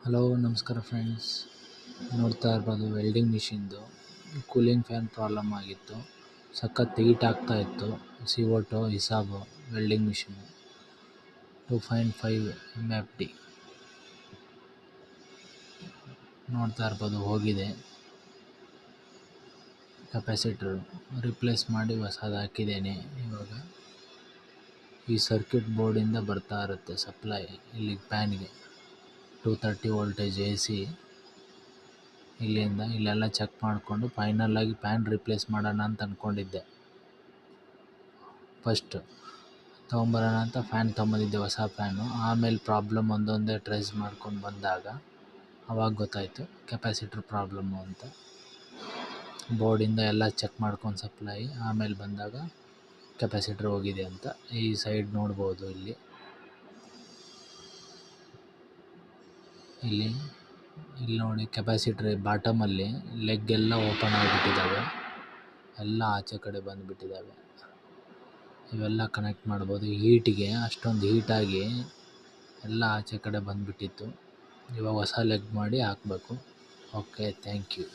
Hello ನಮಸ್ಕಾರ friends. ನೋಡ್ತಾ ಇರ್ಬೋದು ವೆಲ್ಡಿಂಗ್ ಮಿಷಿನ್ದು ಕೂಲಿಂಗ್ ಫ್ಯಾನ್ ಪ್ರಾಬ್ಲಮ್ ಆಗಿತ್ತು. ಸಖತ್ ಹೀಟ್ ಆಗ್ತಾ ಇತ್ತು. CO2 ಹಿಸಾಬು ವೆಲ್ಡಿಂಗ್ ಮಿಷಿನ್ 2.5 MFD ನೋಡ್ತಾ ಇರ್ಬೋದು ಹೋಗಿದೆ. ಕೆಪಾಸಿಟ್ರು ರಿಪ್ಲೇಸ್ ಮಾಡಿ ಹೊಸದು ಹಾಕಿದ್ದೇನೆ. ಇವಾಗ ಈ ಸರ್ಕ್ಯೂಟ್ ಬೋರ್ಡಿಂದ ಬರ್ತಾ ಇರುತ್ತೆ ಸಪ್ಲೈ ಇಲ್ಲಿಗೆ ಫ್ಯಾನ್ಗೆ 230 ವೋಲ್ಟೇಜ್ AC. ಇಲ್ಲೆಲ್ಲ ಚೆಕ್ ಮಾಡಿಕೊಂಡು ಫೈನಲಾಗಿ ಫ್ಯಾನ್ ರಿಪ್ಲೇಸ್ ಮಾಡೋಣ ಅಂತ ಅಂದ್ಕೊಂಡಿದ್ದೆ. ಫಸ್ಟ್ ತೊಗೊಂಬರೋಣ ಅಂತ ಫ್ಯಾನ್ ತೊಗೊಂಬಂದಿದ್ದೆ, ಹೊಸ ಫ್ಯಾನು. ಆಮೇಲೆ ಪ್ರಾಬ್ಲಮ್ ಒಂದೊಂದೇ ಟ್ರೇಸ್ ಮಾಡ್ಕೊಂಡು ಬಂದಾಗ ಅವಾಗ ಗೊತ್ತಾಯಿತು ಕೆಪಾಸಿಟ್ರ್ ಪ್ರಾಬ್ಲಮ್ಮು ಅಂತ. ಬೋರ್ಡಿಂದ ಎಲ್ಲ ಚೆಕ್ ಮಾಡ್ಕೊಂಡು ಸಪ್ಲೈ ಆಮೇಲೆ ಬಂದಾಗ ಕೆಪಾಸಿಟ್ರ್ ಹೋಗಿದೆ ಅಂತ. ಈ ಸೈಡ್ ನೋಡ್ಬೋದು ಇಲ್ಲಿ ನೋಡಿ ಕೆಪಾಸಿಟ್ರ್ ಬಾಟಮಲ್ಲಿ ಲೆಗ್ ಎಲ್ಲ ಓಪನ್ ಆಗಿಬಿಟ್ಟಿದ್ದಾವೆ, ಎಲ್ಲ ಆಚೆ ಕಡೆ ಬಂದುಬಿಟ್ಟಿದ್ದಾವೆ. ಇವೆಲ್ಲ ಕನೆಕ್ಟ್ ಮಾಡ್ಬೋದು. ಹೀಟಿಗೆ ಅಷ್ಟೊಂದು ಹೀಟಾಗಿ ಎಲ್ಲ ಆಚೆ ಕಡೆ ಬಂದುಬಿಟ್ಟಿತ್ತು. ಇವಾಗ ಹೊಸ ಲೆಗ್ ಮಾಡಿ ಹಾಕಬೇಕು. Okay, thank you.